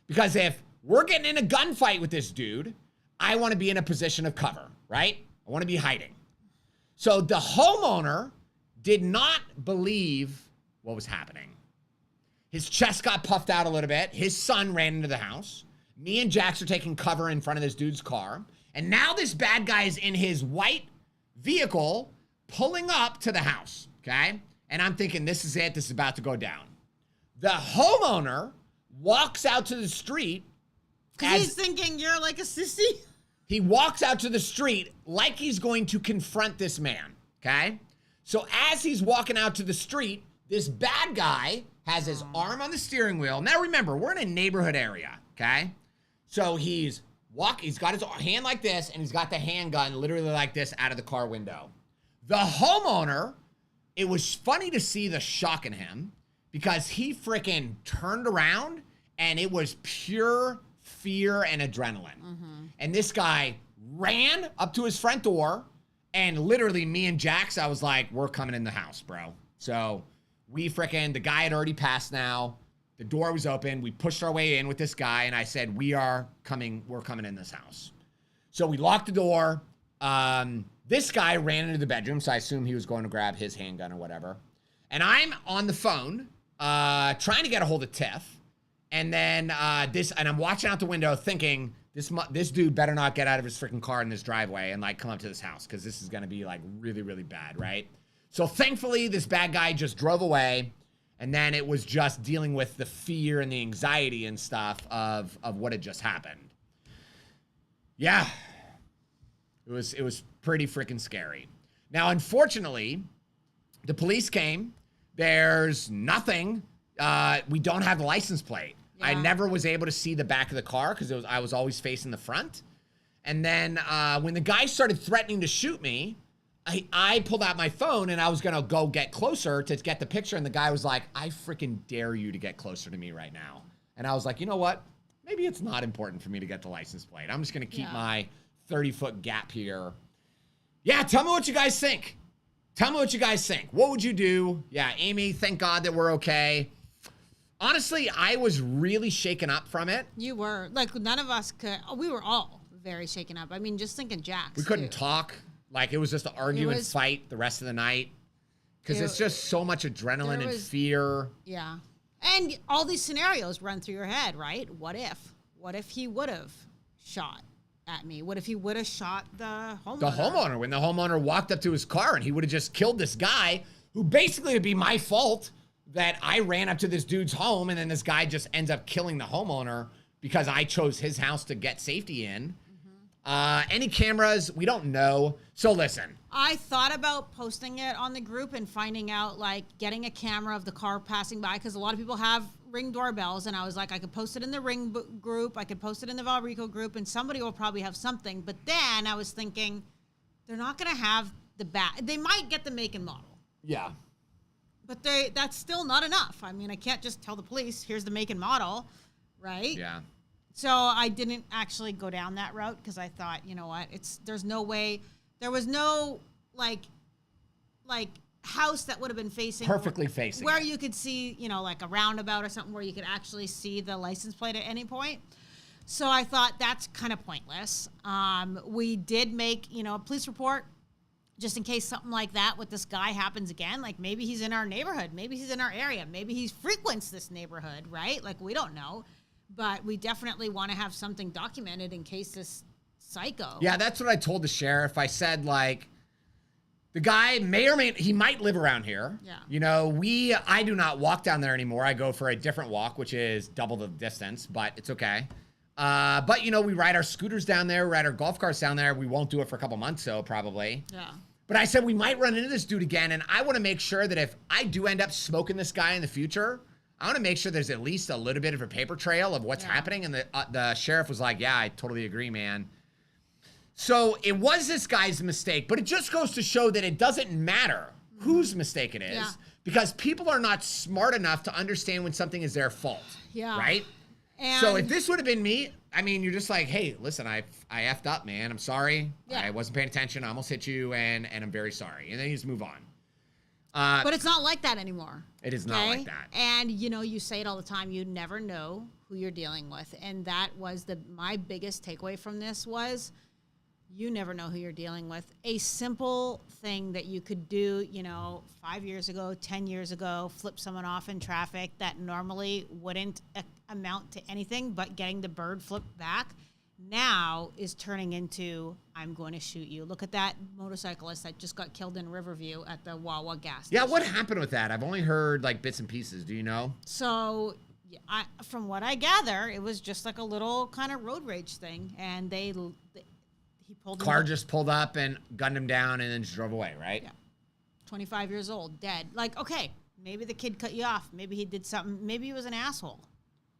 Because if we're getting in a gunfight with this dude, I want to be in a position of cover, right? I want to be hiding. So the homeowner did not believe what was happening. His chest got puffed out a little bit. His son ran into the house. Me and Jax are taking cover in front of this dude's car. And now this bad guy is in his white vehicle pulling up to the house, okay? And I'm thinking, this is it. This is about to go down. The homeowner walks out to the street. Because he's thinking you're like a sissy. He walks out to the street like he's going to confront this man, okay? So as he's walking out to the street, this bad guy has his arm on the steering wheel. Now remember, we're in a neighborhood area, okay? So he's got his hand like this, and he's got the handgun literally like this out of the car window. The homeowner, it was funny to see the shock in him because he freaking turned around and it was pure fear and adrenaline. And this guy ran up to his front door, and literally me and Jax, I was like, we're coming in the house, bro. So the guy had already passed now. The door was open. We pushed our way in with this guy, and I said, we're coming in this house. So we locked the door. This guy ran into the bedroom, so I assume he was going to grab his handgun or whatever. And I'm on the phone, trying to get a hold of Tiff. And then and I'm watching out the window thinking, this dude better not get out of his freaking car in this driveway and like come up to this house because this is going to be like really, really bad, right? So thankfully, this bad guy just drove away, and then it was just dealing with the fear and the anxiety and stuff of what had just happened. Yeah, it was pretty freaking scary. Now, unfortunately, the police came. There's nothing. We don't have the license plate. Yeah. I never was able to see the back of the car because I was always facing the front. And then when the guy started threatening to shoot me, I pulled out my phone and I was going to go get closer to get the picture. And the guy was like, I freaking dare you to get closer to me right now. And I was like, you know what? Maybe it's not important for me to get the license plate. I'm just going to keep my 30-foot gap here. Yeah, tell me what you guys think. Tell me what you guys think. What would you do? Yeah, Amy, thank God that we're okay. Honestly, I was really shaken up from it. You were. Like, none of us could. We were all very shaken up. I mean, just thinking Jax. We couldn't talk. Like, it was just an argument fight the rest of the night. Because it's just so much adrenaline and fear. Yeah. And all these scenarios run through your head, right? What if? What if he would have shot at me? What if he would have shot the homeowner? The homeowner. When the homeowner walked up to his car and he would have just killed this guy, who basically would be my fault that I ran up to this dude's home and then this guy just ends up killing the homeowner because I chose his house to get safety in. Any cameras? We don't know. So listen. I thought about posting it on the group and finding out, like, getting a camera of the car passing by, because a lot of people have Ring doorbells, and I was like, I could post it in the Ring group, I could post it in the Valrico group, and somebody will probably have something. But then I was thinking, they're not going to have the they might get the make and model. Yeah. But that's still not enough. I mean, I can't just tell the police, here's the make and model, right? Yeah. So I didn't actually go down that route because I thought, you know what, there's no way, there was no like house that would have been facing perfectly facing where it. You could see, you know, like a roundabout or something where you could actually see the license plate at any point. So I thought that's kind of pointless. We did make, you know, a police report just in case something like that with this guy happens again. Like, maybe he's in our neighborhood, maybe he's in our area, maybe he frequents this neighborhood, right? Like, we don't know. But we definitely want to have something documented in case this psycho. Yeah, that's what I told the sheriff. I said, like, the guy he might live around here. Yeah. You know, I do not walk down there anymore. I go for a different walk, which is double the distance, but it's okay. But, you know, we ride our scooters down there, ride our golf carts down there. We won't do it for a couple months, so probably. Yeah. But I said we might run into this dude again, and I want to make sure that if I do end up smoking this guy in the future, I want to make sure there's at least a little bit of a paper trail of what's happening. And the sheriff was like, yeah, I totally agree, man. So it was this guy's mistake, but it just goes to show that it doesn't matter whose mistake it is because people are not smart enough to understand when something is their fault. Yeah. Right? And so if this would have been me, I mean, you're just like, hey, listen, I effed up, man. I'm sorry. Yeah. I wasn't paying attention. I almost hit you, and I'm very sorry. And then you just move on. But it's not like that anymore. It is not like that. And, you know, you say it all the time. You never know who you're dealing with. And that was my biggest takeaway from this was you never know who you're dealing with. A simple thing that you could do, you know, 5 years ago, 10 years ago, flip someone off in traffic that normally wouldn't amount to anything but getting the bird flipped back, now is turning into, I'm going to shoot you. Look at that motorcyclist that just got killed in Riverview at the Wawa gas station. Yeah, what happened with that? I've only heard like bits and pieces. Do you know? So, from what I gather, it was just like a little kind of road rage thing, and he pulled. Car just pulled up and gunned him down, and then just drove away. Right? Yeah. 25 years old, dead. Like, okay, maybe the kid cut you off. Maybe he did something. Maybe he was an asshole.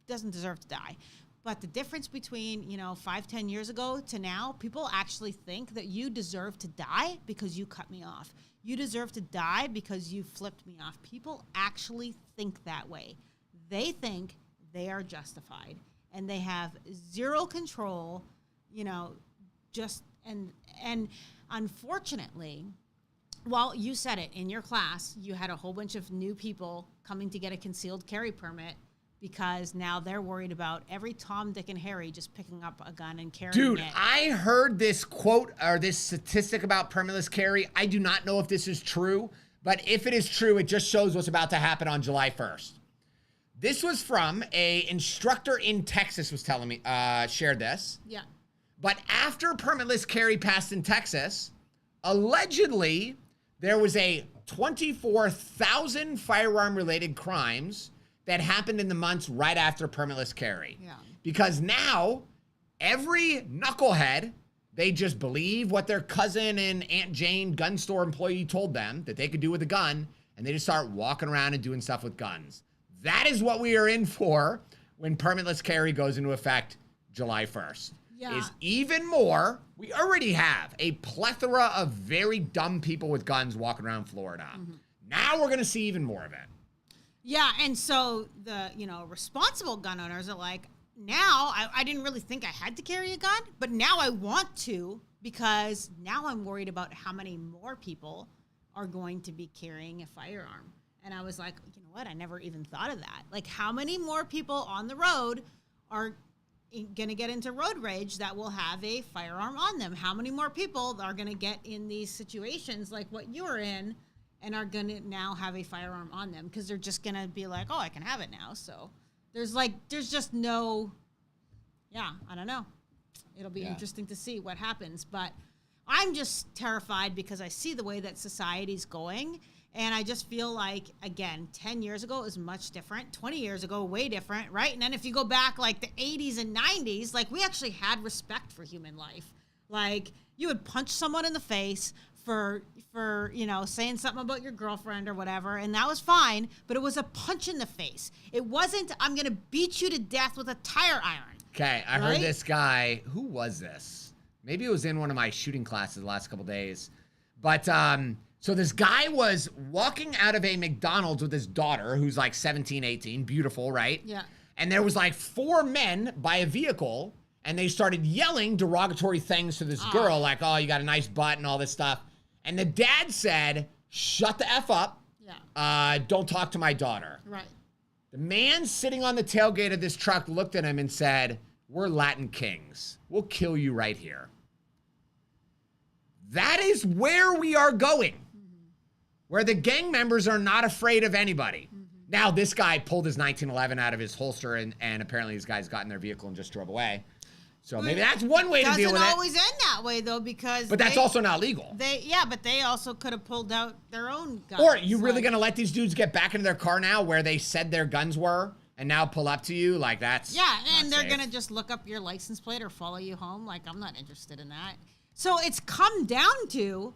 Doesn't deserve to die. But the difference between, 5-10 years ago to now, people actually think that you deserve to die because you cut me off. You deserve to die because you flipped me off. People actually think that way. They think they are justified and they have zero control, and unfortunately, well, you said it in your class, you had a whole bunch of new people coming to get a concealed carry permit because now they're worried about every Tom, Dick, and Harry just picking up a gun and carrying it. Dude, I heard this quote or this statistic about permitless carry. I do not know if this is true, but if it is true, it just shows what's about to happen on July 1st. This was from a instructor in Texas was telling me, shared this. Yeah. But after permitless carry passed in Texas, allegedly there was a 24,000 firearm-related crimes that happened in the months right after permitless carry. Yeah. Because now every knucklehead, they just believe what their cousin and Aunt Jane gun store employee told them that they could do with a gun, and they just start walking around and doing stuff with guns. That is what we are in for when permitless carry goes into effect July 1st. Yeah. Is even more, we already have a plethora of very dumb people with guns walking around Florida. Now we're going to see even more of it. Yeah, and so the, responsible gun owners are like, now I didn't really think I had to carry a gun, but now I want to, because now I'm worried about how many more people are going to be carrying a firearm. And I was like, you know what? I never even thought of that. Like, how many more people on the road are going to get into road rage that will have a firearm on them? How many more people are going to get in these situations like what you were in and are going to now have a firearm on them? Because they're just going to be like, oh, I can have it now. So there's just no, I don't know. It'll be interesting to see what happens. But I'm just terrified because I see the way that society's going. And I just feel like, again, 10 years ago it was much different. 20 years ago, way different, right? And then if you go back like the 80s and 90s, like we actually had respect for human life. Like you would punch someone in the face for saying something about your girlfriend or whatever, and that was fine, but it was a punch in the face. It wasn't, I'm going to beat you to death with a tire iron. Okay, I heard this guy, who was this? Maybe it was in one of my shooting classes the last couple days. But, so this guy was walking out of a McDonald's with his daughter, who's like 17, 18, beautiful, right? Yeah. And there was like 4 men by a vehicle, and they started yelling derogatory things to this girl, like, oh, you got a nice butt and all this stuff. And the dad said, shut the F up. Yeah. Don't talk to my daughter. Right. The man sitting on the tailgate of this truck looked at him and said, we're Latin kings. We'll kill you right here. That is where we are going. Where the gang members are not afraid of anybody. Now, this guy pulled his 1911 out of his holster, and apparently these guys got in their vehicle and just drove away. So maybe that's one way to deal with it. Doesn't always end that way, though, because But that's also not legal. But they also could have pulled out their own guns. Or you really going to let these dudes get back into their car now where they said their guns were and now pull up to you? Like, that's and they're going to just look up your license plate or follow you home. Like, I'm not interested in that. So it's come down to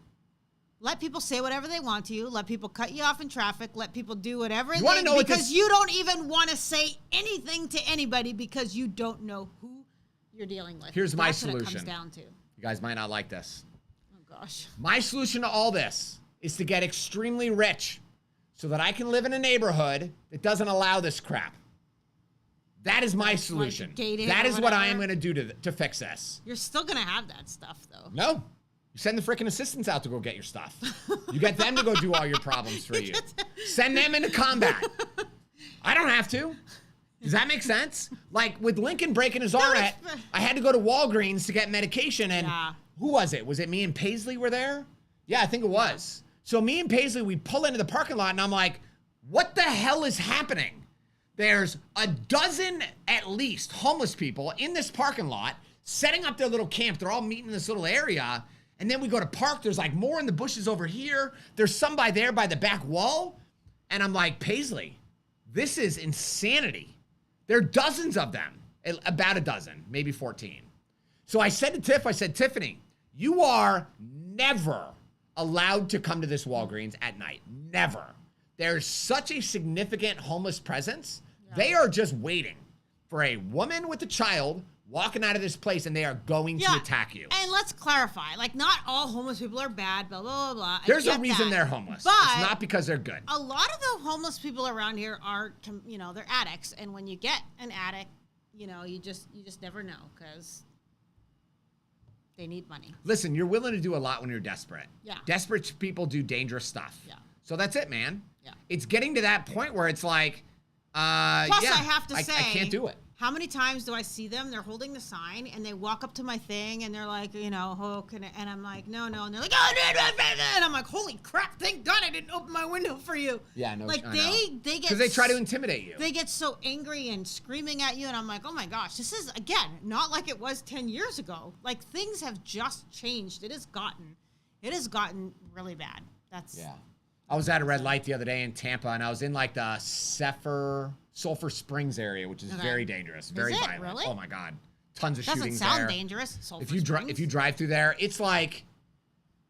let people say whatever they want to you. Let people cut you off in traffic. Let people do whatever they want because you don't even want to say anything to anybody because you don't know who you're dealing with. Here's my solution. That's what it comes down to. You guys might not like this. Oh, gosh. My solution to all this is to get extremely rich so that I can live in a neighborhood that doesn't allow this crap. That is my solution. That is what I am going to do to fix this. You're still going to have that stuff, though. No. You send the freaking assistants out to go get your stuff. You get them to go do all your problems for you. Send them into combat. I don't have to. Does that make sense? Like with Lincoln breaking his arm, I had to go to Walgreens to get medication, and who was it? Was it me and Paisley were there? Yeah, I think it was. So me and Paisley, we pull into the parking lot, and I'm like, what the hell is happening? There's a dozen, at least, homeless people in this parking lot setting up their little camp. They're all meeting in this little area. And then we go to park. There's like more in the bushes over here. There's some by there by the back wall. And I'm like, Paisley, this is insanity. There are dozens of them, about a dozen, maybe 14. So I said to Tiff, Tiffany, you are never allowed to come to this Walgreens at night. Never. There's such a significant homeless presence. Yeah. They are just waiting for a woman with a child walking out of this place, and they are going to attack you. And let's clarify, like, not all homeless people are bad, blah, blah, blah, blah. There's a reason they're homeless. But it's not because they're good. A lot of the homeless people around here are, they're addicts. And when you get an addict, you just never know because they need money. Listen, you're willing to do a lot when you're desperate. Yeah. Desperate people do dangerous stuff. Yeah. So that's it, man. Yeah. It's getting to that point where it's like, Plus, I have to say, I can't do it. How many times do I see them? They're holding the sign and they walk up to my thing and they're like, you know, oh, can I? And I'm like, no. And they're like, oh, no. And I'm like, holy crap, thank God I didn't open my window for you. Yeah, no, like I they get, because they try to intimidate you. They get so angry and screaming at you. And I'm like, oh my gosh, this is, again, not like it was 10 years ago. Like things have just changed. It has gotten really bad. Yeah. I was at a red light the other day in Tampa, and I was in like the Sulphur Springs area, which is very dangerous, very violent. Really? Oh my God, tons of Doesn't shootings sound there. dangerous. If you drive through there, it's like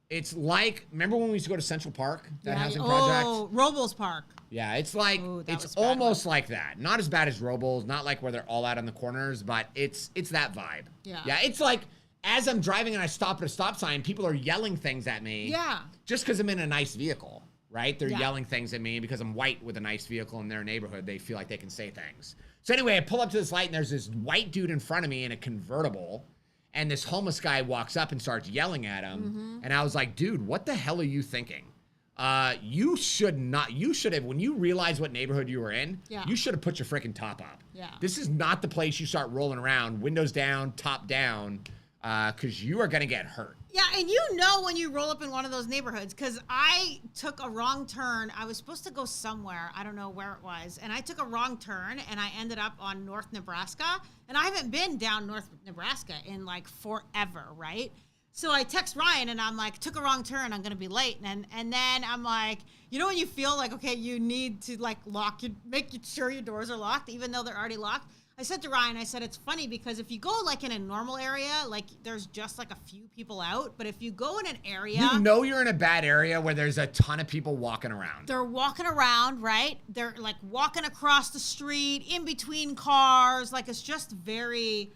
remember when we used to go to Central Park, that housing project? Oh, Robles Park. Yeah, it's like it's almost like that. Not as bad as Robles, not like where they're all out on the corners, but it's that vibe. Yeah. Yeah, it's like as I'm driving and I stop at a stop sign, people are yelling things at me. Yeah. Just because I'm in a nice vehicle. Right? They're yelling things at me because I'm white with a nice vehicle in their neighborhood. They feel like they can say things. So anyway, I pull up to this light and there's this white dude in front of me in a convertible. And this homeless guy walks up and starts yelling at him. Mm-hmm. And I was like, dude, what the hell are you thinking? You should have, when you realize what neighborhood you were in, you should have put your freaking top up. Yeah. This is not the place you start rolling around, windows down, top down, because you are going to get hurt. Yeah, and you know when you roll up in one of those neighborhoods, because I took a wrong turn. I was supposed to go somewhere. I don't know where it was. And I took a wrong turn, and I ended up on North Nebraska. And I haven't been down North Nebraska in, like, forever, right? So I text Ryan, and I'm like, took a wrong turn. I'm going to be late. And then I'm like, you know when you feel like, okay, you need to, like, make sure your doors are locked, even though they're already locked? I said to Ryan, I said, it's funny because if you go like in a normal area, like there's just like a few people out. But if you go in an area. You know you're in a bad area where there's a ton of people walking around. They're walking around, right? They're like walking across the street, in between cars. Like it's just very,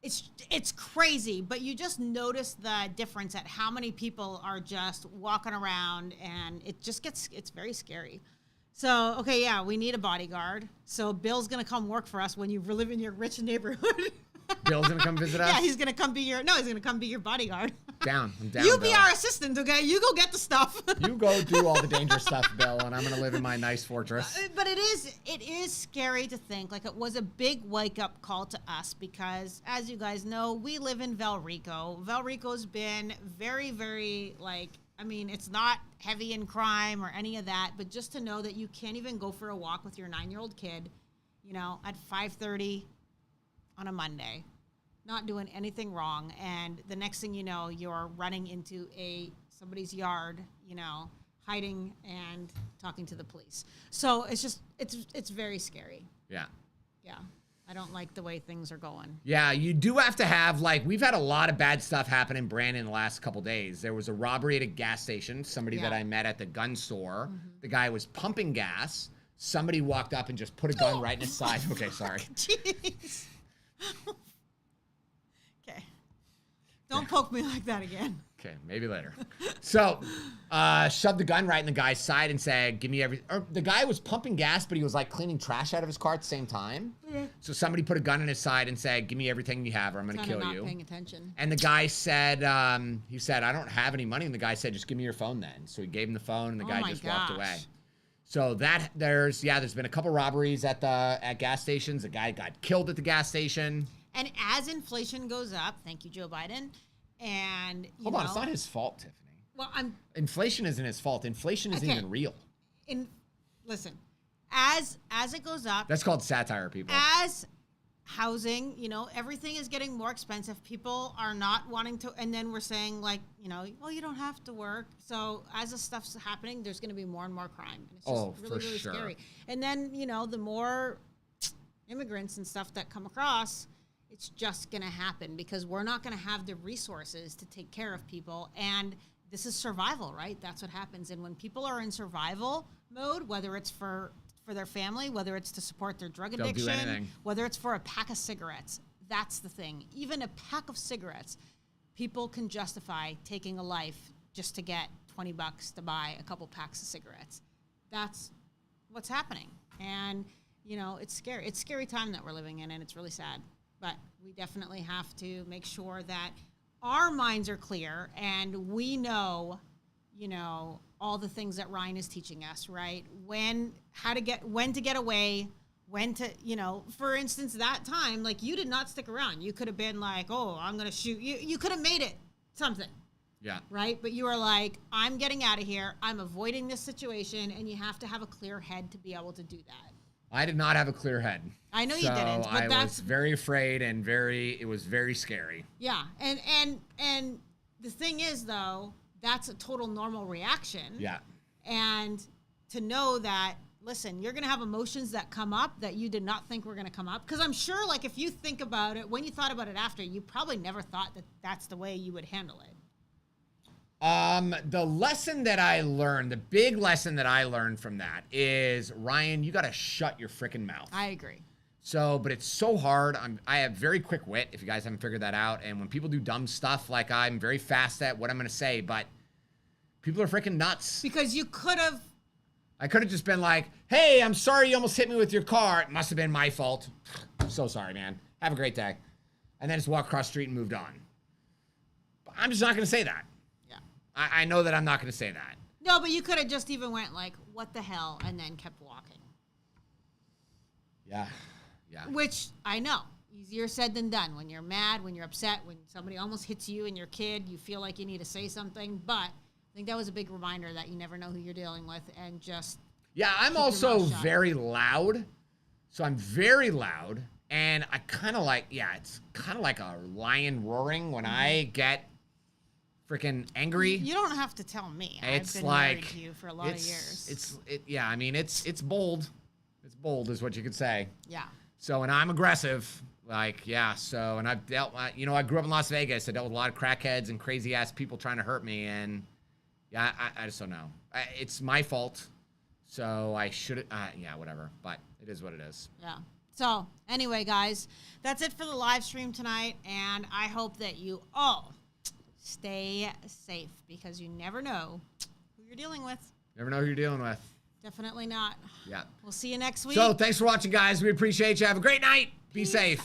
it's crazy. But you just notice the difference at how many people are just walking around. And it's very scary. So, okay, yeah, we need a bodyguard. So Bill's going to come work for us when you live in your rich neighborhood. Bill's going to come visit us? Yeah, he's going to come be your bodyguard. I'm down, You Bill. be our assistant, okay? You go get the stuff. You go do all the dangerous stuff, Bill, and I'm going to live in my nice fortress. But it is scary to think. Like, it was a big wake-up call to us because, as you guys know, we live in Valrico. Valrico's been very, very, like, I mean, it's not heavy in crime or any of that, but just to know that you can't even go for a walk with your 9-year-old kid, you know, at 5:30 on a Monday, not doing anything wrong, and the next thing you know, you're running into somebody's yard, you know, hiding and talking to the police. So it's very scary. Yeah. Yeah. I don't like the way things are going. Yeah, you do have to have, like, we've had a lot of bad stuff happen in Brandon the last couple days. There was a robbery at a gas station, somebody that I met at the gun store. Mm-hmm. The guy was pumping gas. Somebody walked up and just put a gun right in his side. Okay, sorry. Jeez. Okay. Don't poke me like that again. Okay, maybe later. So, shoved the gun right in the guy's side and said, give me everything. Or the guy was pumping gas, but he was like cleaning trash out of his car at the same time. Mm-hmm. So somebody put a gun in his side and said, give me everything you have or I'm going to kill you. Not paying attention. And the guy said, he said, I don't have any money. And the guy said, just give me your phone then. So he gave him the phone and the guy just walked away. So there's been a couple robberies at gas stations. A guy got killed at the gas station. And as inflation goes up, thank you, Joe Biden. And Hold on, it's not his fault, Tiffany. Well, inflation isn't his fault. Inflation isn't even real. Listen, as it goes up, that's called satire, people. As housing, you know, everything is getting more expensive. People are not wanting to, and then we're saying like, you know, well, you don't have to work. So as this stuff's happening, there's going to be more and more crime. And it's just really scary. And then, you know, the more immigrants and stuff that come across, it's just going to happen because we're not going to have the resources to take care of people. And this is survival, right? That's what happens. And when people are in survival mode, whether it's for their family, whether it's to support their drug addiction, whether it's for a pack of cigarettes, that's the thing. Even a pack of cigarettes, people can justify taking a life just to get $20 to buy a couple packs of cigarettes. That's what's happening. And, you know, it's scary. It's a scary time that we're living in, and it's really sad. But we definitely have to make sure that our minds are clear and we know, you know, all the things that Ryan is teaching us, right? When to get away, when to, you know, for instance, that time, like you did not stick around. You could have been like, oh, I'm going to shoot. You could have made it something. Yeah. Right? But you are like, I'm getting out of here. I'm avoiding this situation. And you have to have a clear head to be able to do that. I did not have a clear head. I know you didn't, but I was very afraid and it was very scary. Yeah. And the thing is, though, that's a total normal reaction. Yeah. And to know that, listen, you're going to have emotions that come up that you did not think were going to come up. Because I'm sure, like, if you think about it, when you thought about it after, you probably never thought that that's the way you would handle it. The lesson that I learned, the big lesson that I learned from that is, Ryan, you got to shut your freaking mouth. I agree. So, but it's so hard. I have very quick wit, if you guys haven't figured that out. And when people do dumb stuff, like I'm very fast at what I'm going to say, but people are freaking nuts. Because you could have. I could have just been like, hey, I'm sorry you almost hit me with your car. It must have been my fault. I'm so sorry, man. Have a great day. And then just walk across the street and moved on. But I'm just not going to say that. Yeah. I know that I'm not going to say that. No, but you could have just even went like, what the hell, and then kept walking. Yeah. Yeah. Which I know. Easier said than done. When you're mad, when you're upset, when somebody almost hits you and your kid, you feel like you need to say something. But I think that was a big reminder that you never know who you're dealing with, and just I'm also very loud. So I'm very loud, and I kind of like, it's kind of like a lion roaring when I get freaking angry. You don't have to tell me. It's I've been married to you for a lot of years. It's bold. It's bold is what you could say. Yeah. So, and I'm aggressive. So, and I've dealt, I grew up in Las Vegas. I dealt with a lot of crackheads and crazy ass people trying to hurt me, and I just don't know. It's my fault. So I should, whatever. But it is what it is. Yeah. So anyway, guys, that's it for the live stream tonight. And I hope that you all stay safe, because you never know who you're dealing with. Never know who you're dealing with. Definitely not. Yeah. We'll see you next week. So thanks for watching, guys. We appreciate you. Have a great night. Be safe.